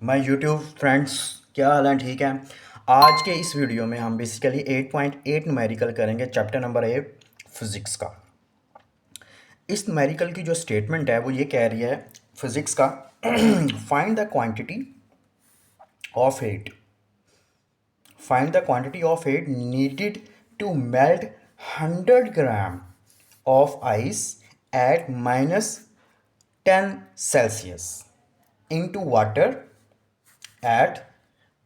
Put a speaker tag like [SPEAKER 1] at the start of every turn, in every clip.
[SPEAKER 1] My YouTube friends, क्या हाल है? ठीक है। आज के इस वीडियो में हम बेसिकली 8.8 न्यूमेरिकल करेंगे, चैप्टर नंबर 8 फिज़िक्स का। इस न्यूमेरिकल की जो स्टेटमेंट है वो ये कह रही है फिज़िक्स का find the quantity of heat needed to melt 100 gram of ice at minus 10 Celsius into water at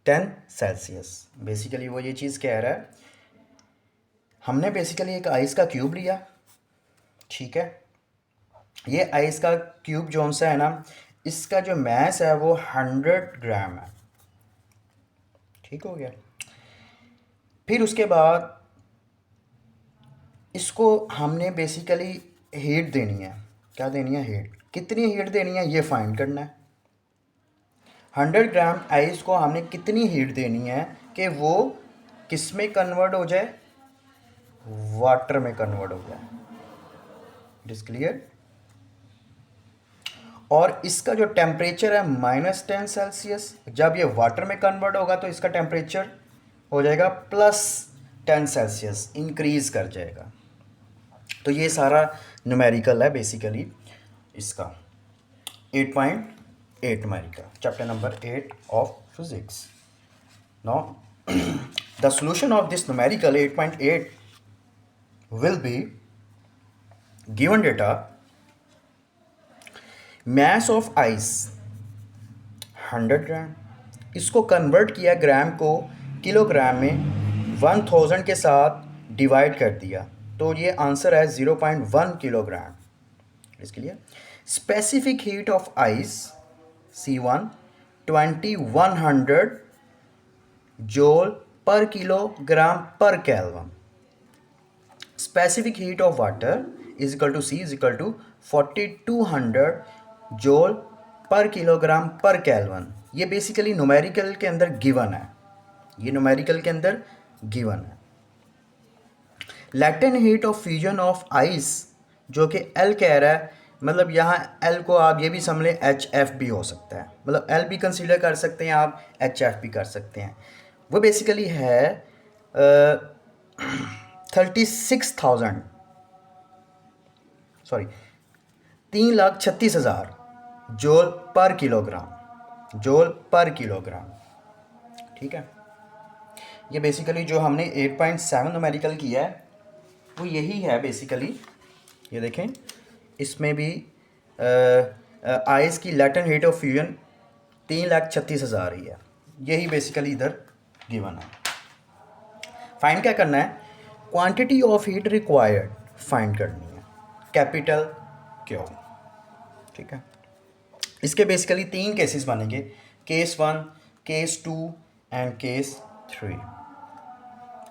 [SPEAKER 1] 10 Celsius. Basically वो ये चीज़ कह रहा है, हमने बेसिकली एक आइस का क्यूब लिया। ठीक है, ये आइस का क्यूब जो सा है ना, इसका जो मैस है वो 100 ग्राम है। ठीक हो गया। फिर उसके बाद इसको हमने बेसिकली हीट देनी है। क्या देनी है? हीट। कितनी हीट देनी है ये फाइंड करना है। 100 ग्राम आइस को हमने कितनी हीट देनी है कि वो किस में कन्वर्ट हो जाए? वाटर में कन्वर्ट हो जाए। It is clear. और इसका जो टेम्परेचर है -10 सेल्सियस। जब ये वाटर में कन्वर्ट होगा तो इसका टेम्परेचर हो जाएगा +10 सेल्सियस, इंक्रीज कर जाएगा। तो ये सारा न्यूमेरिकल है बेसिकली इसका 8.8 numerical, chapter number 8 of physics. Now the solution of this numerical 8.8 will be given data mass of ice 100 ग्राम, इसको कन्वर्ट किया ग्राम को किलोग्राम में 1000 के साथ डिवाइड कर दिया, तो ये आंसर है 0.1 किलोग्राम। इसके लिए specific heat of ice C1 2100 joule per kilogram per kelvin. Specific heat of water is equal to C is equal to 4200 joule per kilogram per kelvin. ये बेसिकली न्यूमेरिकल के अंदर गिवन है। ये numerical के अंदर given है। Latent heat of fusion of ice जो कि L कह रहा है, मतलब यहाँ L को आप ये भी समझ लें HF भी हो सकता है, मतलब L भी कंसीडर कर सकते हैं आप, HF भी कर सकते हैं। वो बेसिकली है 36,000 sorry 3,36,000 joule per kilogram, joule per kilogram. ठीक है, ये बेसिकली जो हमने 8.7 न्यूमेरिकल किया है वो यही है बेसिकली। ये देखें, इसमें भी आइस की लैटेंट हीट ऑफ फ्यूजन 3,36,000 ही है। यही बेसिकली इधर गिवन है। फाइंड क्या करना है? Quantity of heat required find करनी है, कैपिटल क्यू। ठीक है, इसके बेसिकली 3 केसेस बनेंगे, केस 1, केस 2 एंड केस 3।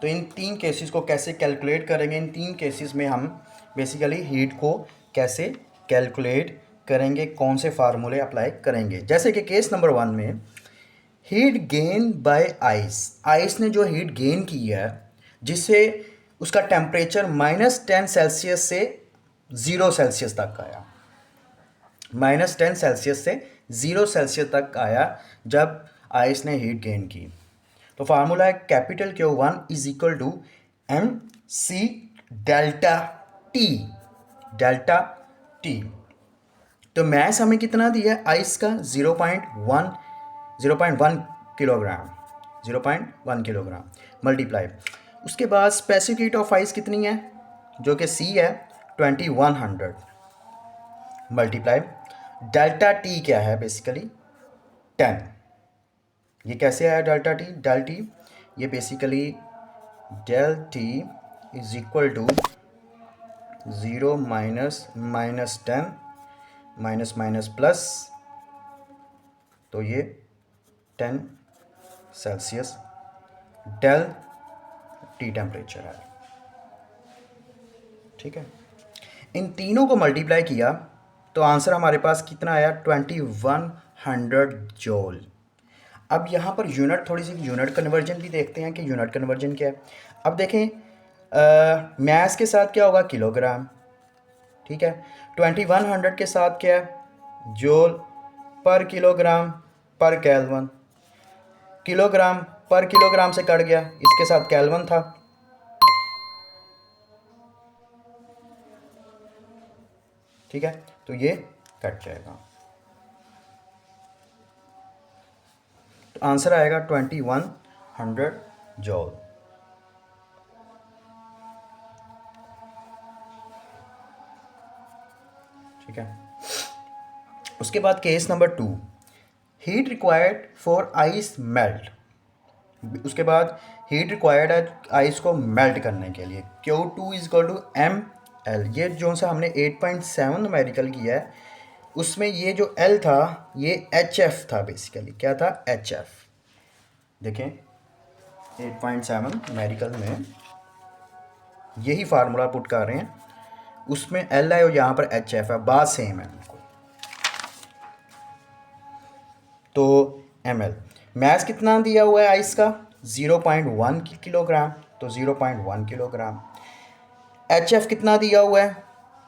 [SPEAKER 1] तो इन 3 केसेस को कैसे कैलकुलेट करेंगे? इन 3 केसेस में हम बेसिकली हीट को कैसे कैलकुलेट करेंगे, कौन से फार्मूले अप्लाई करेंगे। जैसे कि केस नंबर 1 में heat gain by ice, ice ने जो हीट गेन की है जिससे उसका टेम्परेचर -10 सेल्सियस से 0 सेल्सियस तक आया, -10 सेल्सियस से 0 सेल्सियस तक आया जब आइस ने हीट गेन की। तो फार्मूला है capital Q1 is equal to MC delta T, delta T. तो मैस हमें कितना दिया है आइस का? 0.1 किलोग्राम, 0.1 किलोग्राम मल्टीप्लाई। उसके बाद स्पेसिफिक हीट ऑफ आइस कितनी है जो कि C है 2100 मल्टीप्लाई डेल्टा टी क्या है बेसिकली 10। ये कैसे आया डेल्टा टी? डेल टी ये basically del T is equal to 0 -10 minus plus, तो ये 10 सेल्सियस डेल टी टेम्परेचर है। ठीक है, इन तीनों को मल्टीप्लाई किया तो आंसर हमारे पास कितना आया? 2100 जूल। अब यहाँ पर यूनिट, थोड़ी सी यूनिट कन्वर्जन भी देखते हैं कि यूनिट कन्वर्जन क्या है। अब देखें मैस के साथ क्या होगा? किलोग्राम। ठीक है, 2100 के साथ क्या है? Joule per kilogram. Per kelvin, kilogram पर किलोग्राम से कट गया, इसके साथ केल्विन था। ठीक है, तो ये कट जाएगा, तो आंसर आएगा 2100 जॉल। ठीक है, उसके बाद case number 2, heat required for ice melt. उसके बाद हीट रिक्वायर्ड है आइस को मेल्ट करने के लिए, Q2 is equal to ml। ये जो सा हमने 8.7 न्यूमेरिकल किया है, उसमें ये जो L था ये HF था, बेसिकली क्या था, HF। देखें 8.7 न्यूमेरिकल में यही फार्मूला पुट कर रहे हैं, उसमें L है और यहाँ पर HF है, बात सेम है बिल्कुल। तो ml मैस कितना दिया हुआ है आइस का, 0.1 किलोग्राम, तो 0.1 किलोग्राम। HF कितना दिया हुआ है,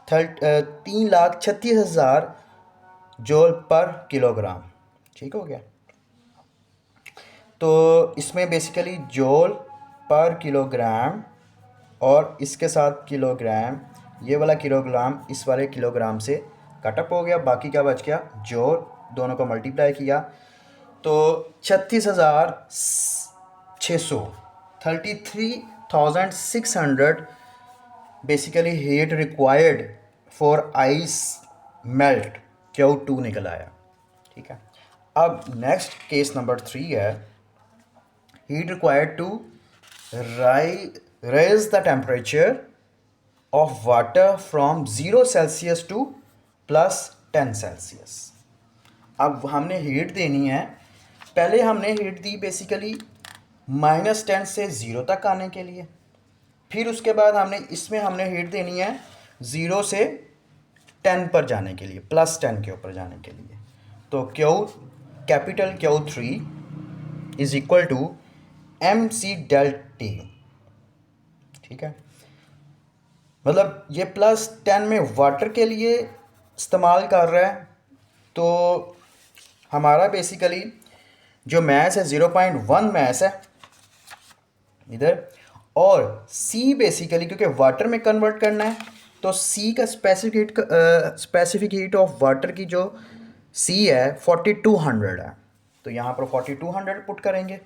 [SPEAKER 1] 3,36,000 जूल पर किलोग्राम। ठीक हो गया, तो इसमें बेसिकली जूल पर किलोग्राम और इसके साथ किलोग्राम, ये वाला किलोग्राम इस वाले किलोग्राम से कटअप हो गया, बाकी क्या बच गया, जूल, दोनों को मल्टीप्लाई किया तो 36,600, 33,600 basically heat required for ice melt, Q2 निकल आया। ठीक है, अब नेक्स्ट केस नंबर 3 है, heat required to raise the temperature of water from 0 Celsius to +10 Celsius. अब हमने हीट देनी है, पहले हमने हीट दी बेसिकली -10 से 0 तक आने के लिए, फिर उसके बाद हमने हीट देनी है 0 से 10 पर जाने के लिए, +10 के ऊपर जाने के लिए। तो capital Q3 is equal to mc∆T। ठीक है, मतलब ये +10 में वाटर के लिए इस्तेमाल कर रहा है, तो हमारा बेसिकली जो मैस है 0.1 मैस है इधर, और C बेसिकली क्योंकि वाटर में कन्वर्ट करना है, तो C का स्पेसिफिक हीट ऑफ वाटर की जो C है 4200 है, तो यहाँ पर 4200 पुट करेंगे,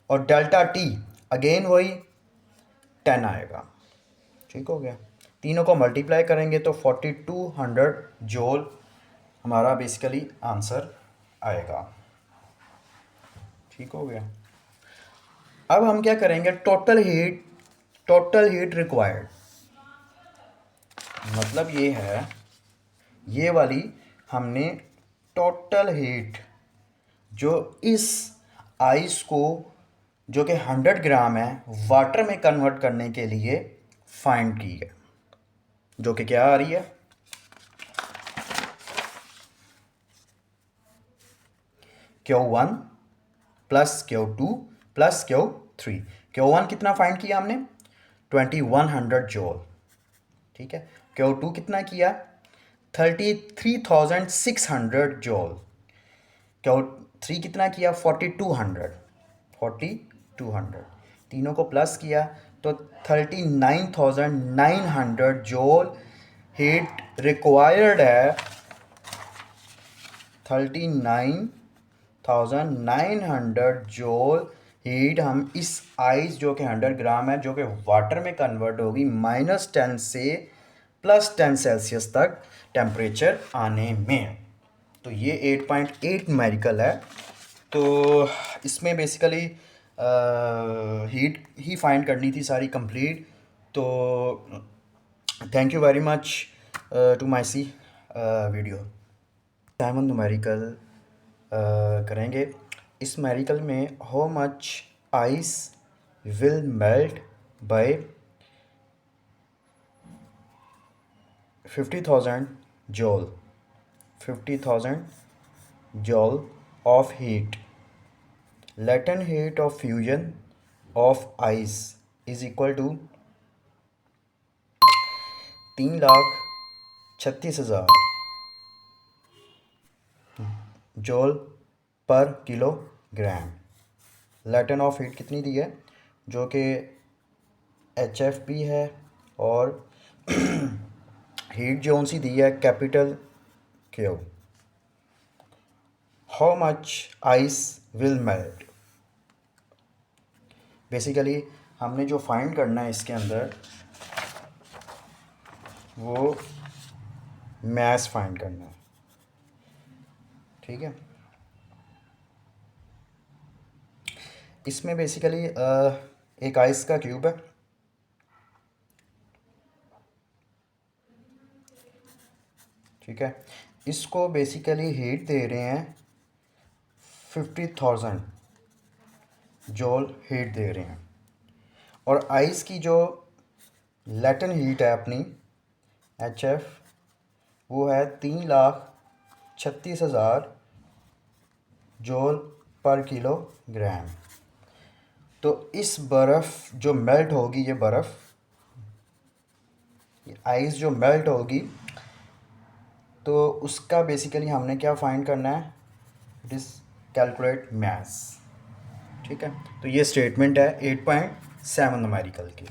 [SPEAKER 1] और ∆T अगेन वही 10 आएगा। ठीक हो गया, तीनों को मल्टीप्लाई करेंगे तो 4200 जूल हमारा बेसिकली आंसर आएगा। ठीक हो गया, अब हम क्या करेंगे, टोटल हीट रिक्वायर्ड, मतलब ये है, ये वाली हमने टोटल हीट जो इस आइस को जो कि 100 ग्राम है वाटर में कन्वर्ट करने के लिए फाइंड की है, जो कि क्या आ रही है, Q1 + Q2 + Q3। Q1 कितना फाइंड किया हमने, 2100 जूल। ठीक है, Q2 कितना किया, 33,600 जूल। Q3 कितना किया, 4200, तीनों को प्लस किया तो 39,900 जूल हीट रिक्वायर्ड है। 39,900 जूल हीट हम इस आइस जो कि 100 ग्राम है जो कि वाटर में कन्वर्ट होगी -10 से +10 सेल्सियस तक टेम्परेचर आने में। तो ये 8.8 न्यूमेरिकल है, तो इसमें बेसिकली हीट ही फाइंड करनी थी सारी कंप्लीट। तो thank you very much to my see video. Diamond numerical करेंगे। इस न्यूमेरिकल में how much ice will melt by 50,000 joule, 50,000 joule of heat. Latent heat of fusion of ice is equal to 3,36,000 joule पर kilogram. Latent of heat कितनी दी है, जो कि HFP है, और हीट जो सी दी है capital Q। How much ice will melt. Basically हमने जो फाइंड करना है इसके अंदर वो मैस फाइंड करना है, ठीक है। इसमें बेसिकली एक आइस का क्यूब है, ठीक है। इसको बेसिकली हीट दे रहे हैं 50,000 जूल हीट दे रहे हैं, और आइस की जो लैटेंट हीट है अपनी HF वो है 3,36,000 जूल पर किलोग्राम। तो इस बर्फ़ जो मेल्ट होगी, ये बर्फ़, ये आइस जो मेल्ट होगी, तो उसका बेसिकली हमने क्या फाइंड करना है, इट इज़ कैलकुलेट मैस, ठीक है। तो ये स्टेटमेंट है 8.7 न्यूमेरिकल की।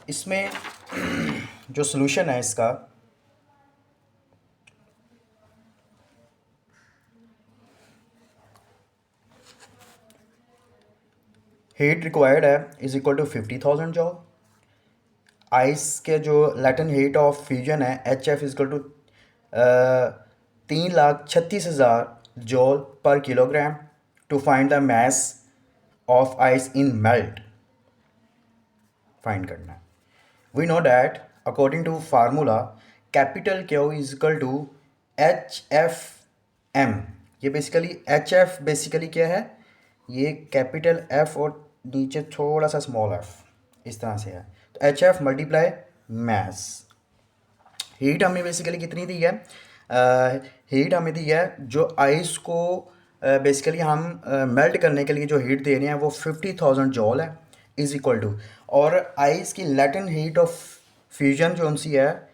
[SPEAKER 1] इसमें जो सॉल्यूशन है इसका, हीट रिक्वायर्ड है is equal to 50,000 joule. Ice के जो लैटेंट हीट ऑफ फ्यूजन है HF is equal to 3,36,000 joule per kilogram to find the mass of ice in melt find करना है। We know that according to formula capital Q is equal to HFM। ये basically HF basically क्या है, ये capital F और नीचे थोड़ा सा स्मॉल f इस तरह से है, तो HF मल्टीप्लाई मैस। हीट हमें बेसिकली कितनी दी है, हीट हमें दी है जो आइस को बेसिकली हम मेल्ट करने के लिए जो हीट दे रहे हैं वो 50,000 जॉल है, इज इक्वल टू, और आइस की लैटेंट हीट ऑफ फ्यूजन जो सी है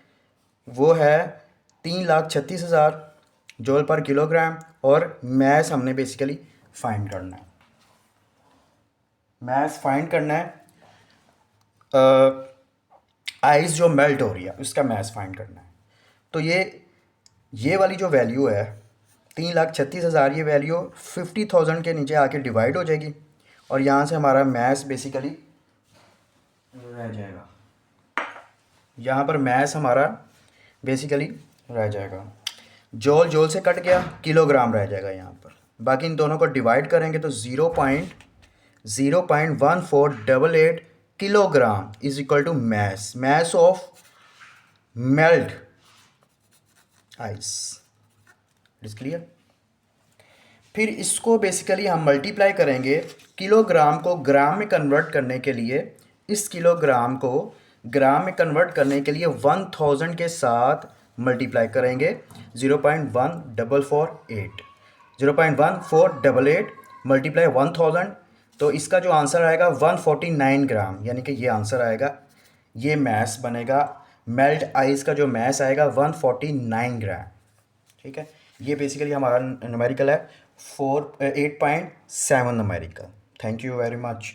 [SPEAKER 1] वो है 3,36,000 जॉल पर किलोग्राम, और मैस हमने बेसिकली फाइंड करना है। मैस फाइंड करना है, आइस जो मेल्ट हो रही है उसका मैस फाइंड करना है। तो ये वाली जो वैल्यू है 3,36,000, ये वैल्यू 50,000 के नीचे आके डिवाइड हो जाएगी, और यहाँ से हमारा मैस बेसिकली रह जाएगा, यहाँ पर मैस हमारा बेसिकली रह जाएगा, जॉल जॉल से कट गया, किलोग्राम रह जाएगा यहाँ पर। बाकी इन दोनों को डिवाइड करेंगे तो 0.1488 kilogram is equal to mass of melt ice. It is clear. फिर इसको बेसिकली हम मल्टीप्लाई करेंगे, किलोग्राम को ग्राम में कन्वर्ट करने के लिए, इस किलोग्राम को ग्राम में कन्वर्ट करने के लिए 1000 के साथ मल्टीप्लाई करेंगे, 0.1488 0.1488 मल्टीप्लाई 1000, तो इसका जो आंसर आएगा 149 ग्राम, यानी कि ये आंसर आएगा, ये मैस बनेगा, मेल्ट आइस का जो मैस आएगा 149 ग्राम, ठीक है। ये बेसिकली हमारा न्यूमेरिकल है 8.7 numerical. Thank you very much.